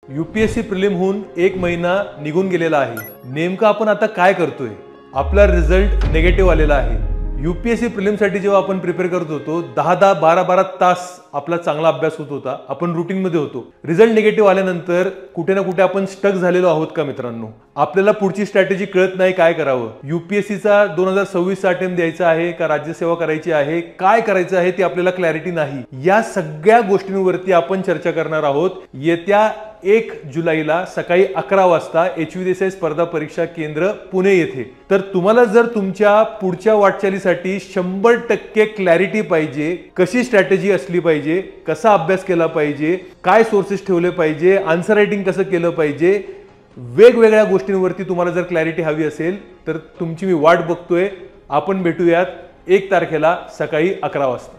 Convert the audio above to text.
UPSC prelim होऊन 1 महिना निघून गेलेला आहे। नेमकं आपण आता काय करतोय? आपला रिझल्ट निगेटिव्ह आलेला आहे। यूपीएससी प्रिलिम साठी जेव्हा आपण प्रिपेअर करत होतो 10-10 12-12 तास आपला चांगला अभ्यास होत होता, आपण रूटीन मध्ये होतो। रिझल्ट निगेटिव्ह आल्यानंतर कुठे ना कुठे आपण स्टक झालेलो आहोत का मित्रांनो? आपल्याला पुढची स्ट्रॅटेजी कळत नाही, काय करावं? यूपीएससीचा 2026 चा अटेम्प्ट द्यायचा आहे का राज्यसेवा करायची आहे, काय करायचं आहे ते आपल्याला क्लॅरिटी नाही। या सगळ्या गोष्टींवरती आपण चर्चा करणार आहोत येत्या 1 जुलैला सकाळी 11 वाजता HVDSI स्पर्धा परीक्षा केंद्र पुणे येथे। तर तुम्हाला जर तुमच्या पुढच्या वाटचालीसाठी 100% क्लॅरिटी पाहिजे, कशी स्ट्रॅटेजी असली पाहिजे, कसा अभ्यास केला पाहिजे, काय सोर्सेस ठेवले पाहिजे, आन्सर रायटिंग कसं केलं पाहिजे, वेगवेगळ्या गोष्टींवरती तुम्हाला जर क्लॅरिटी हवी असेल तर तुमची मी वाट बघतोय। आपण भेटूयात 1 तारखेला सकाळी 11 वाजता।